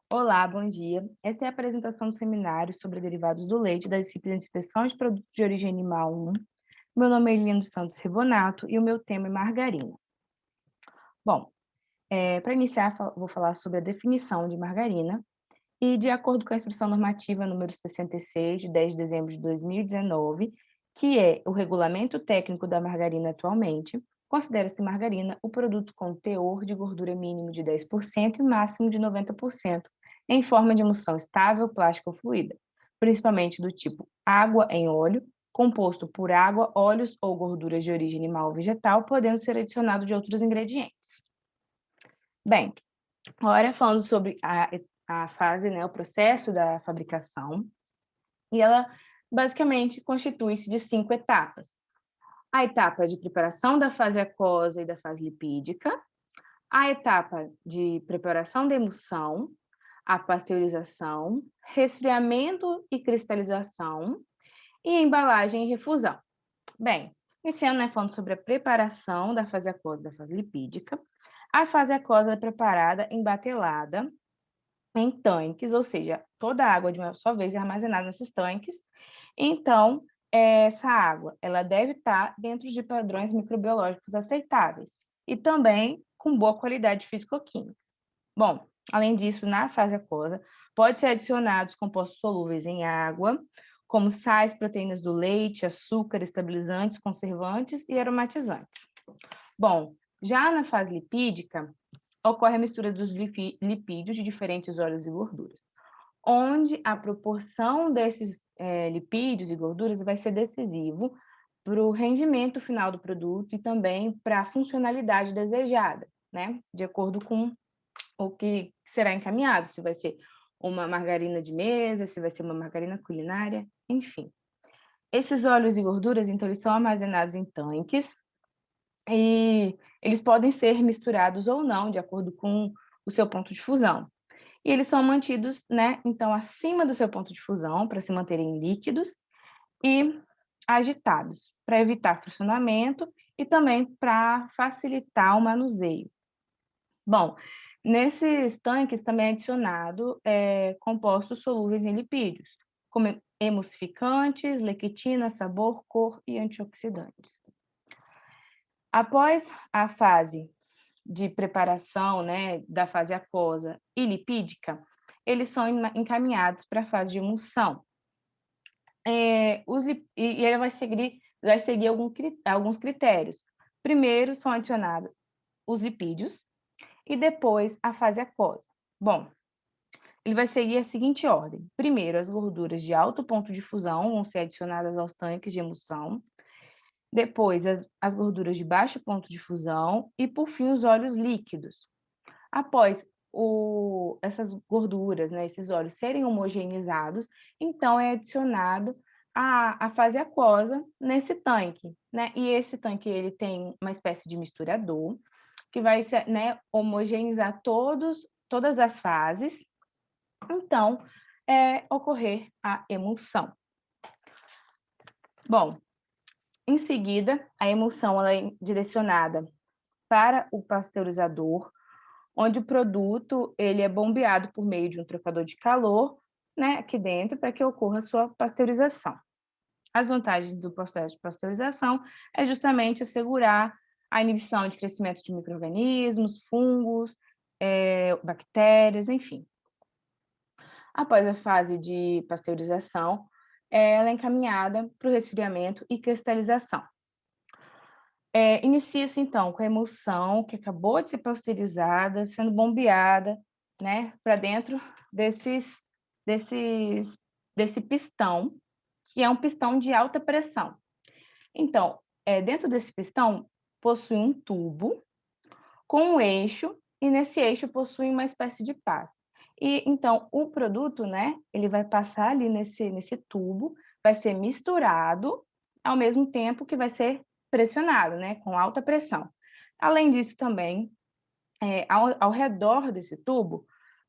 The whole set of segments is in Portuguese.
Olá, bom dia. Esta é a apresentação do seminário sobre derivados do leite da disciplina de Inspeção de Produtos de Origem Animal 1. Meu nome é Eliane dos Santos Rebonato e o meu tema é margarina. Bom, para iniciar, vou falar sobre a definição de margarina e, de acordo com a Instrução Normativa número 66, de 10 de dezembro de 2019, que é o regulamento técnico da margarina atualmente, considera-se margarina o produto com teor de gordura mínimo de 10% e máximo de 90%, em forma de emulsão estável, plástica ou fluida, principalmente do tipo água em óleo, composto por água, óleos ou gorduras de origem animal ou vegetal, podendo ser adicionado de outros ingredientes. Bem, agora falando sobre a fase, né, o processo da fabricação, e ela basicamente constitui-se de 5 etapas. A etapa de preparação da fase aquosa e da fase lipídica, a etapa de preparação da emulsão, a pasteurização, resfriamento e cristalização, e embalagem e refusão. Bem, iniciando, né, falando sobre a preparação da fase aquosa e da fase lipídica, a fase aquosa é preparada embatelada em tanques, ou seja, toda a água de uma só vez é armazenada nesses tanques. Então, essa água, ela deve estar dentro de padrões microbiológicos aceitáveis e também com boa qualidade físico-química. Bom, além disso, na fase aquosa, pode ser adicionados compostos solúveis em água, como sais, proteínas do leite, açúcar, estabilizantes, conservantes e aromatizantes. Bom, já na fase lipídica, ocorre a mistura dos lipídios de diferentes óleos e gorduras, onde a proporção desses lipídios e gorduras vai ser decisivo para o rendimento final do produto e também para a funcionalidade desejada, né? De acordo com o que será encaminhado, se vai ser uma margarina de mesa, se vai ser uma margarina culinária, enfim. Esses óleos e gorduras, então, eles são armazenados em tanques e eles podem ser misturados ou não, de acordo com o seu ponto de fusão. E eles são mantidos, né, então, acima do seu ponto de fusão, para se manterem líquidos e agitados, para evitar fracionamento e também para facilitar o manuseio. Bom, nesses tanques também é adicionado compostos solúveis em lipídios, como emulsificantes, lectina, sabor, cor e antioxidantes. Após a fase de preparação, né, da fase aquosa e lipídica, eles são encaminhados para a fase de emulsão. E ele vai seguir alguns critérios. Primeiro são adicionados os lipídios e depois a fase aquosa. Bom, ele vai seguir a seguinte ordem. Primeiro, as gorduras de alto ponto de fusão vão ser adicionadas aos tanques de emulsão. Depois, as gorduras de baixo ponto de fusão e, por fim, os óleos líquidos. Após essas gorduras, né, esses óleos serem homogeneizados, então é adicionado a fase aquosa nesse tanque, né? E esse tanque ele tem uma espécie de misturador que vai, né, homogeneizar todas as fases. Então, ocorrer a emulsão. Bom, em seguida, a emulsão ela é direcionada para o pasteurizador, onde o produto ele é bombeado por meio de um trocador de calor, né, aqui dentro, para que ocorra a sua pasteurização. As vantagens do processo de pasteurização é justamente assegurar a inibição de crescimento de micro-organismos, fungos, bactérias, enfim. Após a fase de pasteurização, ela é encaminhada para o resfriamento e cristalização. Inicia-se, então, com a emulsão que acabou de ser pasteurizada, sendo bombeada, né, para dentro desse pistão, que é um pistão de alta pressão. Então, dentro desse pistão, possui um tubo com um eixo, e nesse eixo possui uma espécie de pás. E, então, o produto, né, ele vai passar ali nesse tubo, vai ser misturado, ao mesmo tempo que vai ser pressionado, né, com alta pressão. Além disso, também, ao redor desse tubo,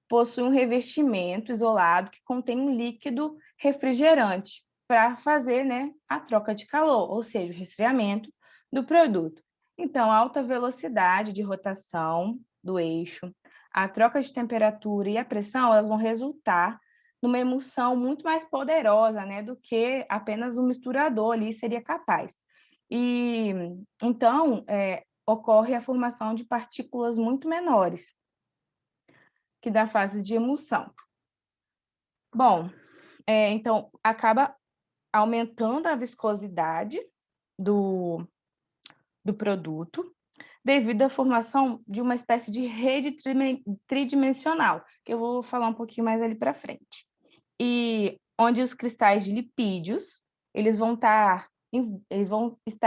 possui um revestimento isolado que contém um líquido refrigerante para fazer, né, a troca de calor, ou seja, o resfriamento do produto. Então, alta velocidade de rotação do eixo, a troca de temperatura e a pressão, elas vão resultar numa emulsão muito mais poderosa, né, do que apenas um misturador ali seria capaz. E então, ocorre a formação de partículas muito menores, que dá fase de emulsão. Bom, então acaba aumentando a viscosidade do, do produto, devido à formação de uma espécie de rede tridimensional, que eu vou falar um pouquinho mais ali para frente. E onde os cristais de lipídios, eles vão estar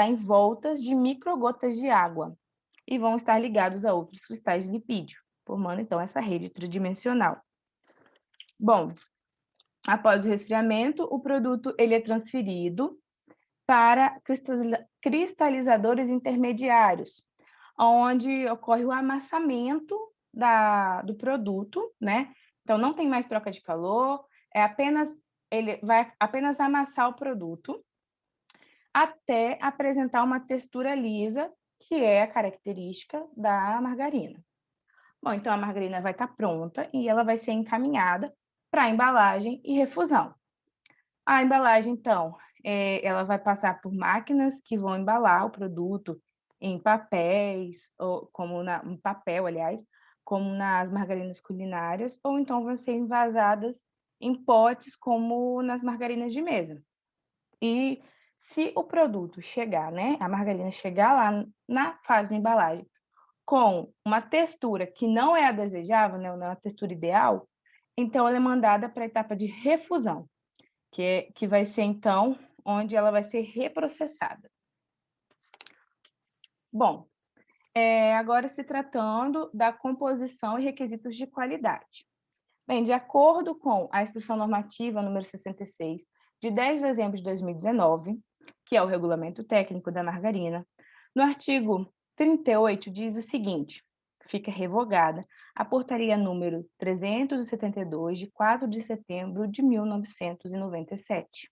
em voltas de microgotas de água e vão estar ligados a outros cristais de lipídio, formando então essa rede tridimensional. Bom, após o resfriamento, o produto ele é transferido para cristalizadores intermediários, onde ocorre o amassamento do produto, né? Então, não tem mais troca de calor, ele vai apenas amassar o produto até apresentar uma textura lisa, que é a característica da margarina. Bom, então a margarina vai estar pronta e ela vai ser encaminhada para embalagem e refusão. A embalagem, então, ela vai passar por máquinas que vão embalar o produto em papéis, em papel, aliás, como nas margarinas culinárias, ou então vão ser envasadas em potes, como nas margarinas de mesa. E se o produto chegar, né, a margarina chegar lá na fase de embalagem com uma textura que não é a desejável, né, não é a textura ideal, então ela é mandada para a etapa de refusão, que vai ser, então, onde ela vai ser reprocessada. Bom, agora se tratando da composição e requisitos de qualidade. Bem, de acordo com a Instrução Normativa número 66, de 10 de dezembro de 2019, que é o Regulamento Técnico da Margarina, no artigo 38 diz o seguinte: fica revogada a portaria número 372, de 4 de setembro de 1997.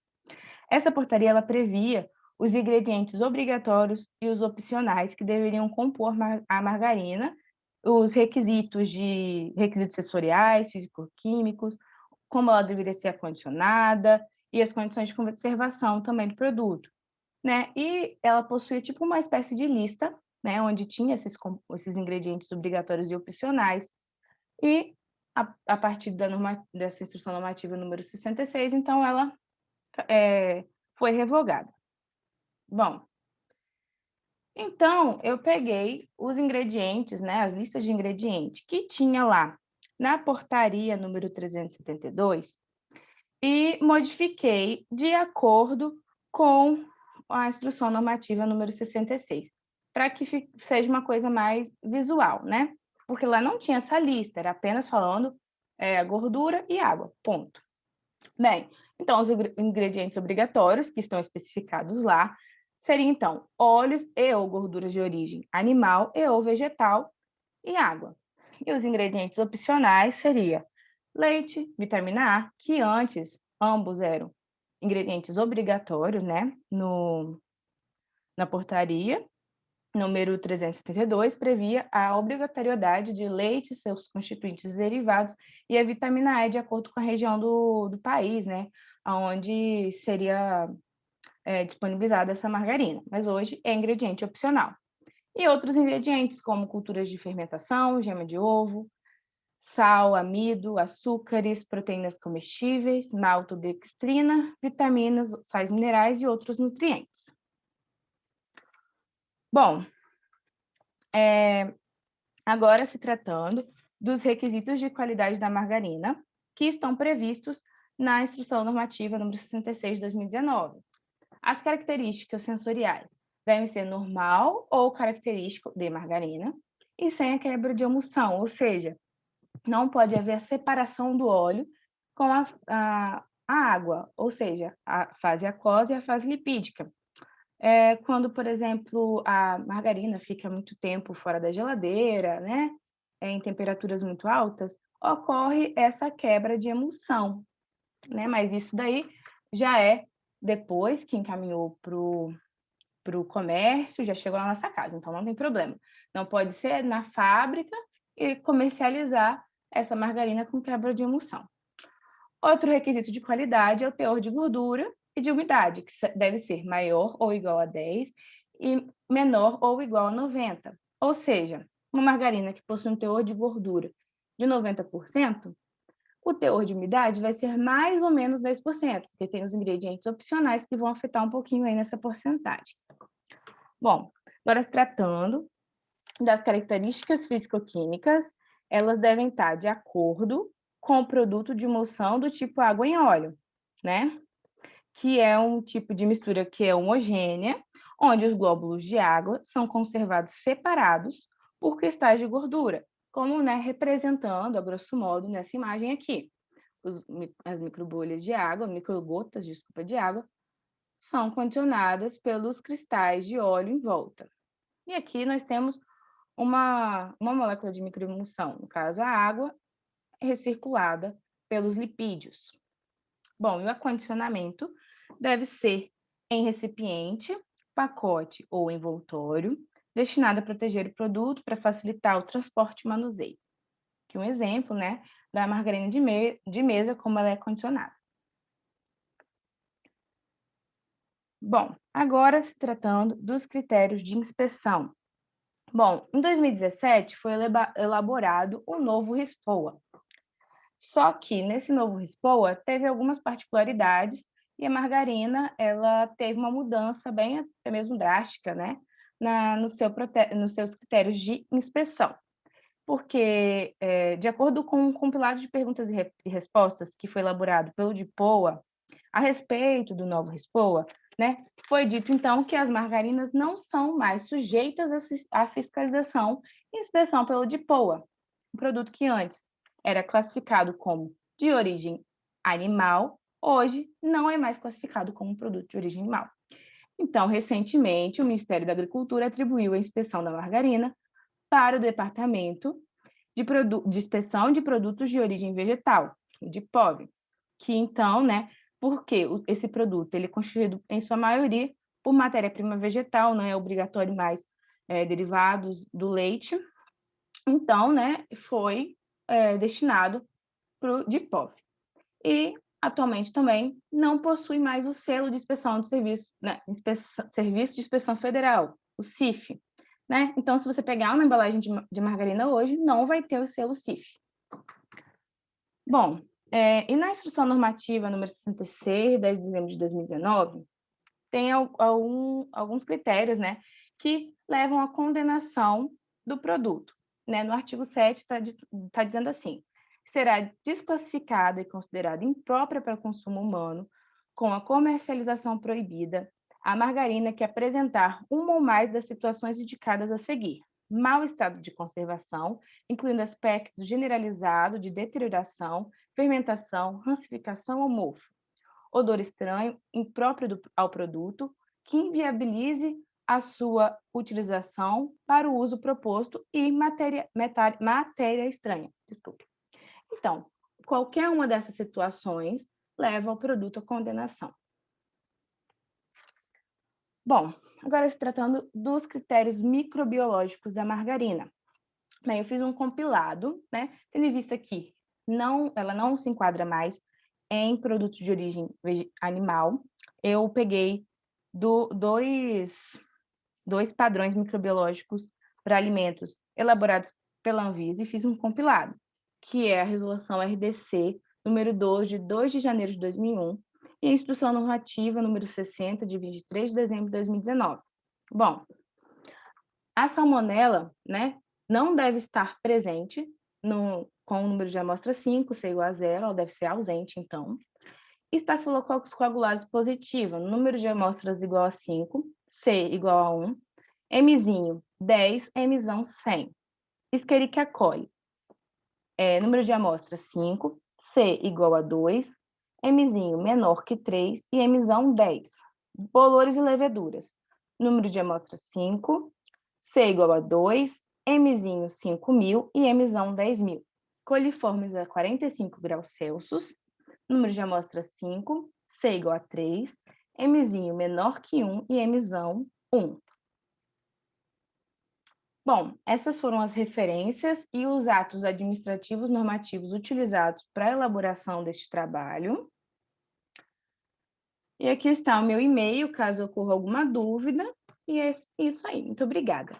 Essa portaria ela previa os ingredientes obrigatórios e os opcionais que deveriam compor a margarina, os requisitos sensoriais, físico-químicos, como ela deveria ser acondicionada e as condições de conservação também do produto, né? E ela possuía tipo uma espécie de lista, né, onde tinha esses ingredientes obrigatórios e opcionais. E a partir dessa instrução normativa número 66, então ela foi revogada. Bom, então eu peguei os ingredientes, né, as listas de ingredientes que tinha lá na portaria número 372 e modifiquei de acordo com a instrução normativa número 66, para que seja uma coisa mais visual, né? Porque lá não tinha essa lista, era apenas falando gordura e água, ponto. Bem, então, os ingredientes obrigatórios que estão especificados lá seriam, então, óleos e ou gorduras de origem animal e ou vegetal e água. E os ingredientes opcionais seria leite, vitamina A, que antes ambos eram ingredientes obrigatórios, né, na portaria número 372, previa a obrigatoriedade de leite, seus constituintes derivados e a vitamina E de acordo com a região do país, né, onde seria disponibilizada essa margarina, mas hoje é ingrediente opcional. E outros ingredientes, como culturas de fermentação, gema de ovo, sal, amido, açúcares, proteínas comestíveis, maltodextrina, vitaminas, sais minerais e outros nutrientes. Bom, agora se tratando dos requisitos de qualidade da margarina, que estão previstos na Instrução Normativa número 66 de 2019. As características sensoriais devem ser normal ou característico de margarina e sem a quebra de emulsão, ou seja, não pode haver separação do óleo com a água, ou seja, a fase aquosa e a fase lipídica. Quando, por exemplo, a margarina fica muito tempo fora da geladeira, né, em temperaturas muito altas, ocorre essa quebra de emulsão, né? Mas isso daí já é depois que encaminhou para o comércio, já chegou na nossa casa, então não tem problema. Não pode ser na fábrica e comercializar essa margarina com quebra de emulsão. Outro requisito de qualidade é o teor de gordura e de umidade, que deve ser maior ou igual a 10 e menor ou igual a 90. Ou seja, uma margarina que possui um teor de gordura de 90%, o teor de umidade vai ser mais ou menos 10%, porque tem os ingredientes opcionais que vão afetar um pouquinho aí nessa porcentagem. Bom, agora se tratando das características físico-químicas, elas devem estar de acordo com o produto de emulsão do tipo água em óleo, né? Que é um tipo de mistura que é homogênea, onde os glóbulos de água são conservados separados por cristais de gordura, como, né, representando, a grosso modo, nessa imagem aqui. As microbolhas de água, microgotas, desculpa, de água, são condicionadas pelos cristais de óleo em volta. E aqui nós temos uma molécula de microemulsão, no caso a água, recirculada pelos lipídios. Bom, e o acondicionamento deve ser em recipiente, pacote ou envoltório, destinado a proteger o produto para facilitar o transporte e manuseio. Aqui um exemplo, né, da margarina de mesa, como ela é condicionada. Bom, agora se tratando dos critérios de inspeção. Bom, em 2017 foi elaborado o novo RISPOA. Só que nesse novo RISPOA teve algumas particularidades e a margarina ela teve uma mudança bem até mesmo drástica, né, nos seus critérios de inspeção. Porque, de acordo com um compilado de perguntas e respostas que foi elaborado pelo DIPOA a respeito do novo RISPOA, né, foi dito então que as margarinas não são mais sujeitas à fiscalização e inspeção pelo DIPOA, um produto que antes era classificado como de origem animal, hoje não é mais classificado como produto de origem animal. Então, recentemente, o Ministério da Agricultura atribuiu a inspeção da margarina para o Departamento de Inspeção de Produtos de Origem Vegetal, o DIPOV, que então, né, porque esse produto ele é constituído, em sua maioria, por matéria-prima vegetal, não é obrigatório mais derivados do leite, então, né, foi destinado para o DIPOV. E, atualmente, também não possui mais o selo de inspeção de serviço, né, Serviço de Inspeção Federal, o CIF, né? Então, se você pegar uma embalagem de margarina hoje, não vai ter o selo CIF. Bom, e na Instrução Normativa número 66, 10 de dezembro de 2019, tem alguns critérios, né, que levam à condenação do produto. Né? No artigo 7 está dizendo assim: será desclassificada e considerada imprópria para consumo humano, com a comercialização proibida, a margarina que apresentar uma ou mais das situações indicadas a seguir: mau estado de conservação, incluindo aspectos generalizado de deterioração, fermentação, rancificação ou mofo, odor estranho, impróprio ao produto, que inviabilize a sua utilização para o uso proposto e matéria estranha. Desculpe. Então, qualquer uma dessas situações leva o produto à condenação. Bom, agora se tratando dos critérios microbiológicos da margarina. Bem, eu fiz um compilado, né, tendo em vista que ela não se enquadra mais em produtos de origem animal. Eu peguei dois padrões microbiológicos para alimentos elaborados pela Anvisa e fiz um compilado, que é a Resolução RDC número 2, de 2 de janeiro de 2001, e a Instrução Normativa número 60, de 23 de dezembro de 2019. Bom, a salmonela, né, não deve estar presente com o número de amostra 5, C igual a 0, ela deve ser ausente, então. Estafilococcus coagulados positiva, número de amostras igual a 5, C igual a 1, Mzinho 10, Mzão 100. Escherichia coli, número de amostras 5, C igual a 2, Mzinho menor que 3 e Mzão 10. Bolores e leveduras, número de amostras 5, C igual a 2, Mzinho 5.000 e Mzão 10.000. Coliformes a 45 graus Celsius, número de amostras 5, C igual a 3, Mzinho menor que 1 e Mzão 1. Bom, essas foram as referências e os atos administrativos normativos utilizados para a elaboração deste trabalho. E aqui está o meu e-mail, caso ocorra alguma dúvida. E é isso aí. Muito obrigada.